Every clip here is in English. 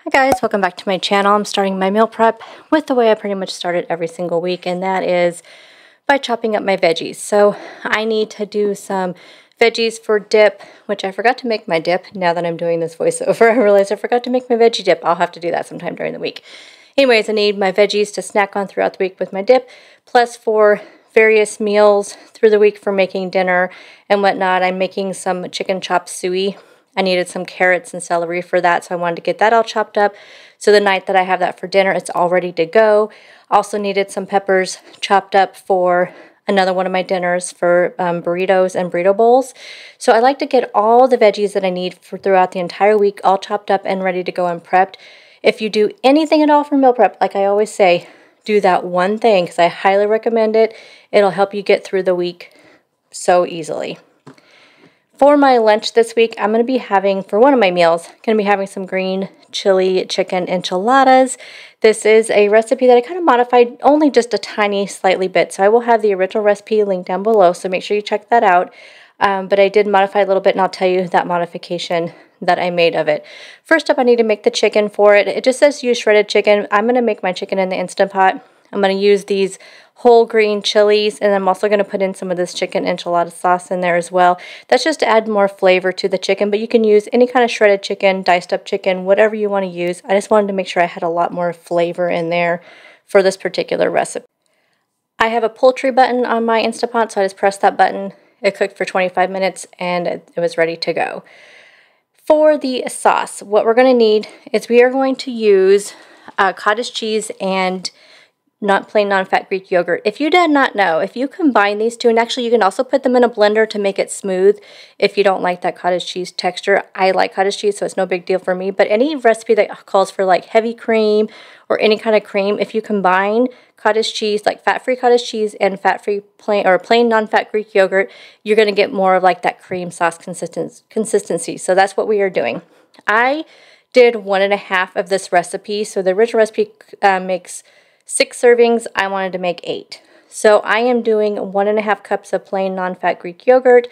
Hi guys, welcome back to my channel. I'm starting my meal prep with the way I pretty much start it every single week, and that is by chopping up my veggies. So I need to do some veggies for dip, which I forgot to make my dip. Now that I'm doing this voiceover, I realized I forgot to make my veggie dip. I'll have to do that sometime during the week. Anyways, I need my veggies to snack on throughout the week with my dip, plus for various meals through the week for making dinner and whatnot. I'm making some chicken chop suey. I needed some carrots and celery for that, so I wanted to get that all chopped up. So the night that I have that for dinner, it's all ready to go. Also needed some peppers chopped up for another one of my dinners for burritos and burrito bowls. So I like to get all the veggies that I need for throughout the entire week all chopped up and ready to go and prepped. If you do anything at all for meal prep, like I always say, do that one thing because I highly recommend it. It'll help you get through the week so easily. For my lunch this week, I'm going to be having, for one of my meals, going to be having some green chili chicken enchiladas. This is a recipe that I kind of modified only just a tiny, slightly bit. So I will have the original recipe linked down below, so make sure you check that out. But I did modify a little bit, and I'll tell you that modification that I made of it. First up, I need to make the chicken for it. It just says use shredded chicken. I'm going to make my chicken in the Instant Pot. I'm going to use these whole green chilies, and I'm also going to put in some of this chicken enchilada sauce in there as well. That's just to add more flavor to the chicken, but you can use any kind of shredded chicken, diced up chicken, whatever you want to use. I just wanted to make sure I had a lot more flavor in there for this particular recipe. I have a poultry button on my Instant Pot, so I just pressed that button. It cooked for 25 minutes, and it was ready to go. For the sauce, what we're going to need is we are going to use cottage cheese and not plain non-fat Greek yogurt. If you did not know, if you combine these two, and actually you can also put them in a blender to make it smooth if you don't like that cottage cheese texture. I like cottage cheese, so it's no big deal for me, but any recipe that calls for like heavy cream or any kind of cream, if you combine cottage cheese, like fat-free cottage cheese and fat-free plain or plain non-fat Greek yogurt, you're going to get more of like that cream sauce consistency. So that's what we are doing. I did 1.5 of this recipe. So the original recipe makes 6 servings. I wanted to make 8. So I am doing 1.5 cups of plain non-fat Greek yogurt,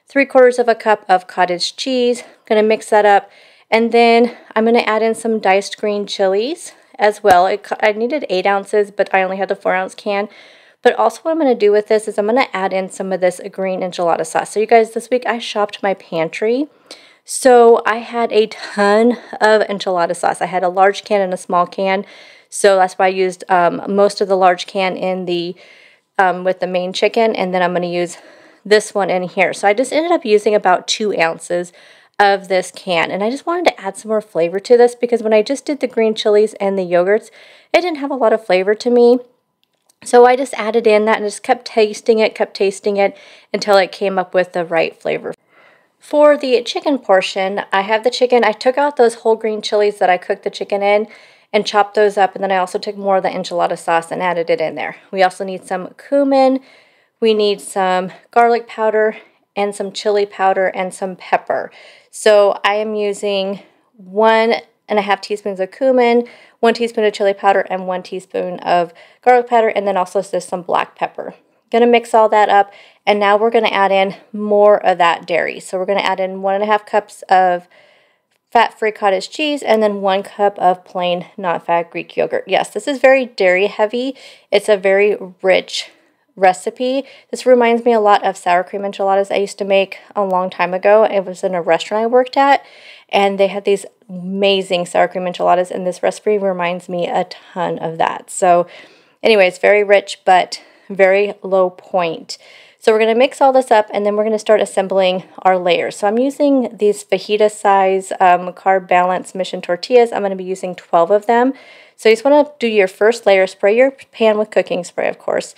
3/4 of a cup of cottage cheese. I'm going to mix that up, and then I'm going to add in some diced green chilies as well. I needed 8 ounces, but I only had the 4-ounce can. But also what I'm going to do with this is I'm going to add in some of this green enchilada sauce. So you guys, this week I shopped my pantry. So I had a ton of enchilada sauce. I had a large can and a small can. So that's why I used most of the large can in the with the main chicken, and then I'm going to use this one in here. So I just ended up using about 2 ounces of this can, and I just wanted to add some more flavor to this because when I just did the green chilies and the yogurts, it didn't have a lot of flavor to me. So I just added in that and just kept tasting it until it came up with the right flavor. For the chicken portion, I have the chicken. I took out those whole green chilies that I cooked the chicken in and chopped those up, and then I also took more of the enchilada sauce and added it in there. We also need some cumin, we need some garlic powder, and some chili powder, and some pepper. So I am using 1.5 teaspoons of cumin, 1 teaspoon of chili powder, and 1 teaspoon of garlic powder, and then also just some black pepper. Gonna mix all that up, and now we're gonna add in more of that dairy. So we're gonna add in 1.5 cups of fat-free cottage cheese, and then 1 cup of plain non-fat Greek yogurt. Yes, this is very dairy heavy. It's a very rich recipe. This reminds me a lot of sour cream enchiladas I used to make a long time ago. It was in a restaurant I worked at, and they had these amazing sour cream enchiladas, and this recipe reminds me a ton of that. So anyways, very rich, but very low point. So we're going to mix all this up, and then we're going to start assembling our layers. So I'm using these fajita size carb balance mission tortillas. I'm going to be using 12 of them. So you just want to do your first layer, spray your pan with cooking spray, of course.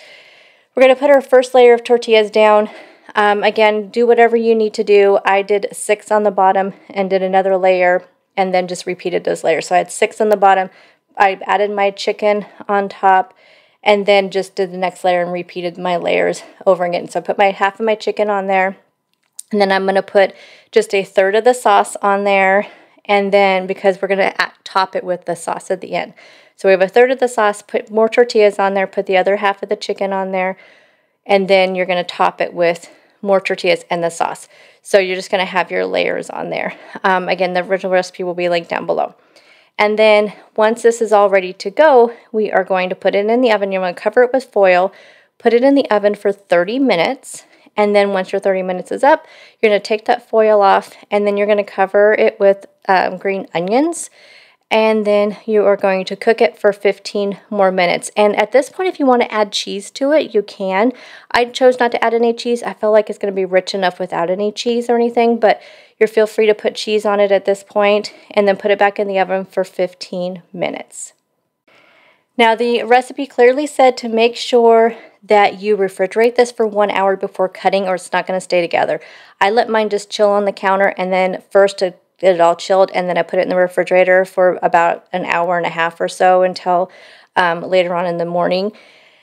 We're going to put our first layer of tortillas down. Again, do whatever you need to do. I did 6 on the bottom and did another layer and then just repeated those layers. So I had 6 on the bottom. I added my chicken on top, and then just did the next layer and repeated my layers over again. So I put my half of my chicken on there, and then I'm going to put just 1/3 of the sauce on there, and then because we're going to top it with the sauce at the end. So we have 1/3 of the sauce, put more tortillas on there, put the other half of the chicken on there, and then you're going to top it with more tortillas and the sauce. So you're just going to have your layers on there. Again, the original recipe will be linked down below. And then once this is all ready to go, we are going to put it in the oven. You're going to cover it with foil, put it in the oven for 30 minutes. And then once your 30 minutes is up, you're going to take that foil off, and then you're going to cover it with green onions. And then you are going to cook it for 15 more minutes. And at this point, if you want to add cheese to it, you can. I chose not to add any cheese. I feel like it's going to be rich enough without any cheese or anything, but you feel free to put cheese on it at this point, and then put it back in the oven for 15 minutes. Now, the recipe clearly said to make sure that you refrigerate this for 1 hour before cutting, or it's not going to stay together. I let mine just chill on the counter, and then first to get it all chilled, and then I put it in the refrigerator for about an hour and a half or so until later on in the morning.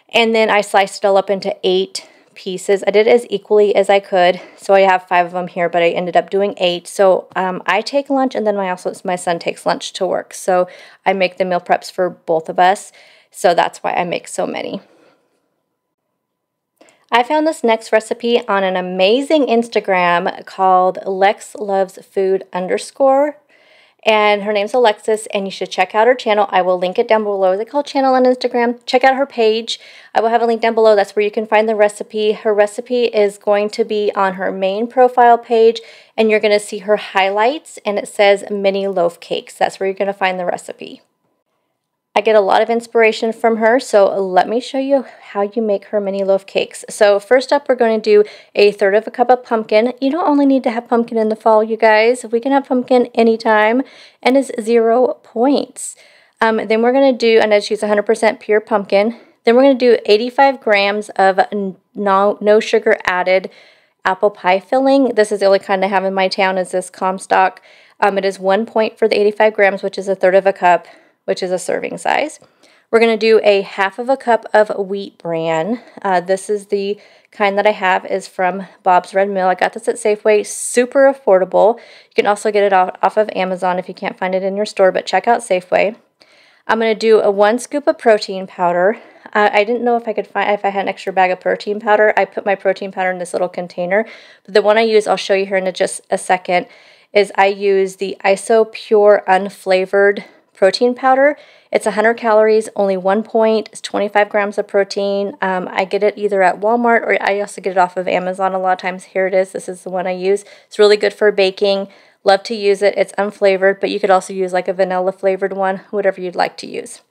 And then I sliced it all up into 8 pieces. I did it as equally as I could, so I have 5 of them here, but I ended up doing 8. So I take lunch, and then my son takes lunch to work. So I make the meal preps for both of us, so that's why I make so many. I found this next recipe on an amazing Instagram called Lex Loves Food _ and her name's Alexis, and you should check out her channel. I will link it down below. Is it called channel on Instagram? Check out her page. I will have a link down below. That's where you can find the recipe. Her recipe is going to be on her main profile page, and you're going to see her highlights, and it says mini loaf cakes. That's where you're going to find the recipe. I get a lot of inspiration from her, so let me show you how you make her mini loaf cakes. So first up, we're going to do 1/3 cup of pumpkin. You don't only need to have pumpkin in the fall, you guys. We can have pumpkin anytime, and it's 0 points. Then we're going to do, and I just use 100% pure pumpkin. Then we're going to do 85 grams of no sugar added apple pie filling. This is the only kind I have in my town, is this Comstock. It is 1 point for the 85 grams, which is 1/3 cup, which is a serving size. We're going to do 1/2 cup of wheat bran. This is the kind that I have, is from Bob's Red Mill. I got this at Safeway, super affordable. You can also get it off of Amazon if you can't find it in your store, but check out Safeway. I'm going to do 1 scoop of protein powder. I didn't know if I could find, if I had an extra bag of protein powder. I put my protein powder in this little container, but the one I use, I'll show you here in just a second, is I use the ISO Pure Unflavored protein powder. It's 100 calories, only 1 point. It's 25 grams of protein. I get it either at Walmart, or I also get it off of Amazon a lot of times. Here it is. This is the one I use. It's really good for baking. Love to use it. It's unflavored, but you could also use like a vanilla flavored one, whatever you'd like to use.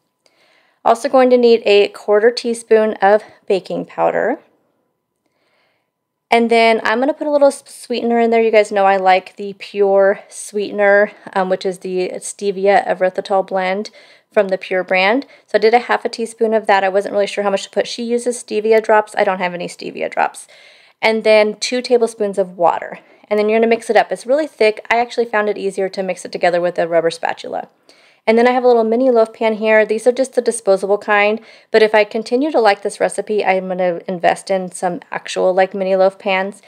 Also going to need 1/4 teaspoon of baking powder. And then I'm going to put a little sweetener in there. You guys know I like the pure sweetener, which is the stevia erythritol blend from the Pure brand. So I did 1/2 teaspoon of that. I wasn't really sure how much to put. She uses stevia drops. I don't have any stevia drops. And then 2 tablespoons of water. And then you're going to mix it up. It's really thick. I actually found it easier to mix it together with a rubber spatula. And then I have a little mini loaf pan here. These are just the disposable kind, but if I continue to like this recipe, I'm going to invest in some actual like mini loaf pans.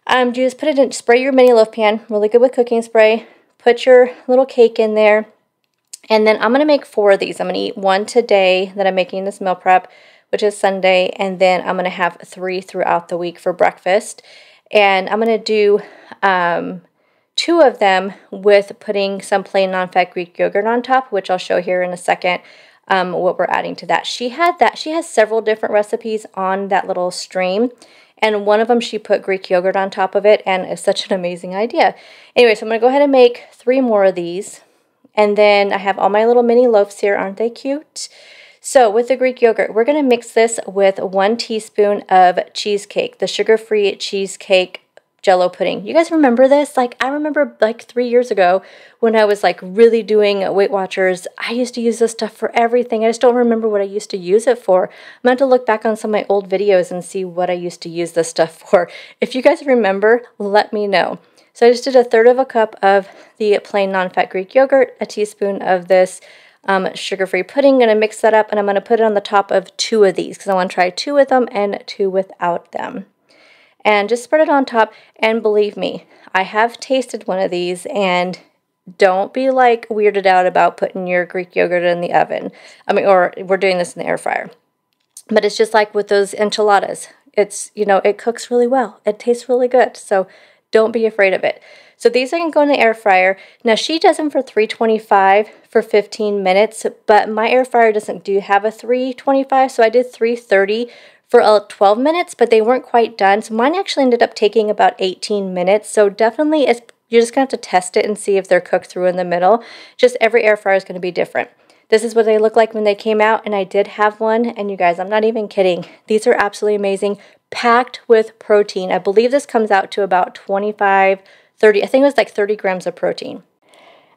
You just put it in, spray your mini loaf pan, really good with cooking spray. Put your little cake in there, and then I'm going to make 4 of these. I'm going to eat 1 today that I'm making this meal prep, which is Sunday, and then I'm going to have 3 throughout the week for breakfast. And I'm going to do 2 of them with putting some plain non-fat Greek yogurt on top, which I'll show here in a second what we're adding to that. She has several different recipes on that little stream, and one of them she put Greek yogurt on top of it, and it's such an amazing idea. Anyway, so I'm going to go ahead and make 3 more of these, and then I have all my little mini loaves here. Aren't they cute? So with the Greek yogurt, we're going to mix this with 1 teaspoon of cheesecake, the sugar-free cheesecake Jello pudding. You guys remember this? Like, I remember like 3 years ago when I was like really doing Weight Watchers, I used to use this stuff for everything. I just don't remember what I used to use it for. I'm going to look back on some of my old videos and see what I used to use this stuff for. If you guys remember, let me know. So I just did 1/3 cup of the plain non-fat Greek yogurt, a teaspoon of this sugar-free pudding. I'm going to mix that up, and I'm going to put it on the top of 2 of these because I want to try 2 with them and 2 without them. And just spread it on top, and believe me, I have tasted one of these, and don't be like weirded out about putting your Greek yogurt in the oven. I mean, or we're doing this in the air fryer. But it's just like with those enchiladas. It's, you know, it cooks really well. It tastes really good. So Don't be afraid of it. So these are going to go in the air fryer. Now she does them for 325 for 15 minutes, but my air fryer doesn't have a 325, so I did 330 for 12 minutes, but they weren't quite done. So mine actually ended up taking about 18 minutes. So definitely you're just going to have to test it and see if they're cooked through in the middle. Just every air fryer is going to be different. This is what they look like when they came out, and I did have one, and you guys, I'm not even kidding. These are absolutely amazing, packed with protein. I believe this comes out to about 25, 30, I think it was like 30 grams of protein.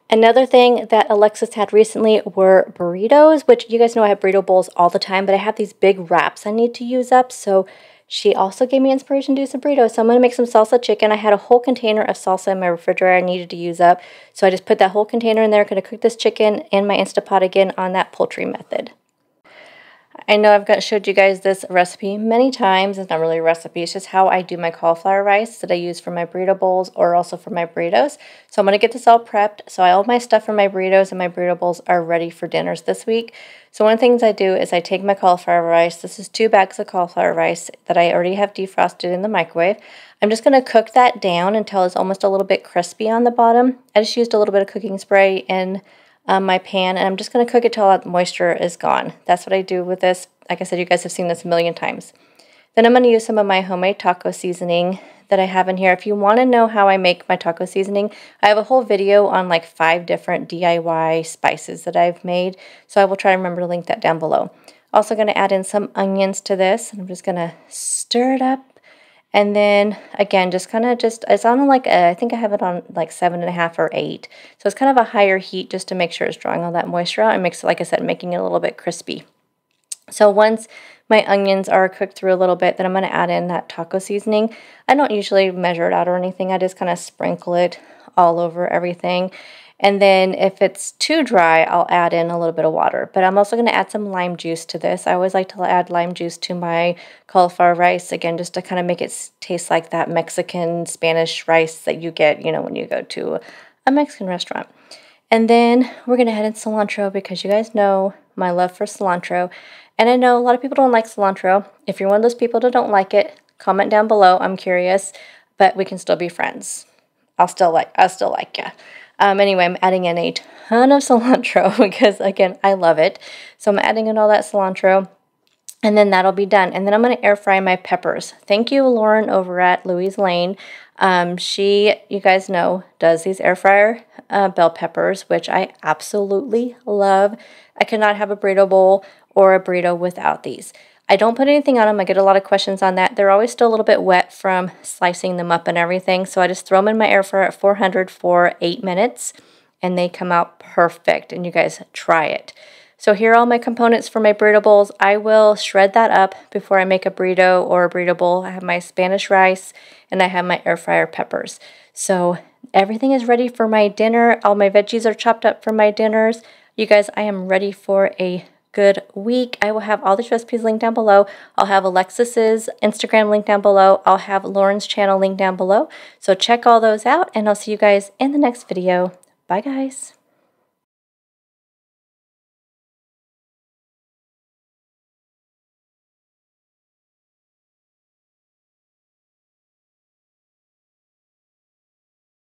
Another thing that Alexis had recently were burritos, which you guys know I have burrito bowls all the time, but I have these big wraps I need to use up, so she also gave me inspiration to do some burritos. So I'm going to make some salsa chicken. I had a whole container of salsa in my refrigerator I needed to use up, so I just put that whole container in there. I'm going to cook this chicken in my Instapot again on that poultry method. I know I've showed you guys this recipe many times. It's not really a recipe. It's just how I do my cauliflower rice that I use for my burrito bowls or also for my burritos. So I'm going to get this all prepped. So all my stuff for my burritos and my burrito bowls are ready for dinners this week. So one of the things I do is I take my cauliflower rice. This is 2 bags of cauliflower rice that I already have defrosted in the microwave. I'm just going to cook that down until it's almost a little bit crispy on the bottom. I just used a little bit of cooking spray in my pan, and I'm just going to cook it till that moisture is gone. That's what I do with this. Like I said, you guys have seen this a million times. Then I'm going to use some of my homemade taco seasoning that I have in here. If you want to know how I make my taco seasoning, I have a whole video on like 5 different DIY spices that I've made, so I will try to remember to link that down below. Also going to add in some onions to this, and I'm just going to stir it up. And then, again, it's on like, I think I have it on like 7.5 or 8. So it's kind of a higher heat just to make sure it's drawing all that moisture out and makes it, like I said, making it a little bit crispy. So once my onions are cooked through a little bit, then I'm going to add in that taco seasoning. I don't usually measure it out or anything. I just kind of sprinkle it all over everything. And then if it's too dry, I'll add in a little bit of water. But I'm also going to add some lime juice to this. I always like to add lime juice to my cauliflower rice, again, just to kind of make it taste like that Mexican, Spanish rice that you get, you know, when you go to a Mexican restaurant. And then we're going to add in cilantro because you guys know my love for cilantro. And I know a lot of people don't like cilantro. If you're one of those people that don't like it, comment down below. I'm curious, but we can still be friends. I'll still like you. Anyway, I'm adding in a ton of cilantro because, again, I love it. So I'm adding in all that cilantro, and then that'll be done. And then I'm going to air fry my peppers. Thank you, Lauren, over at Louise Lane. She, you guys know, does these air fryer bell peppers, which I absolutely love. I cannot have a burrito bowl or a burrito without these. I don't put anything on them. I get a lot of questions on that. They're always still a little bit wet from slicing them up and everything. So I just throw them in my air fryer at 400 for 8 minutes, and they come out perfect. And you guys try it. So here are all my components for my burrito bowls. I will shred that up before I make a burrito or a burrito bowl. I have my Spanish rice, and I have my air fryer peppers. So everything is ready for my dinner. All my veggies are chopped up for my dinners. You guys, I am ready for a good week. I will have all these recipes linked down below. I'll have Alexis's Instagram linked down below. I'll have Lauren's channel linked down below. So check all those out, and I'll see you guys in the next video. Bye, guys.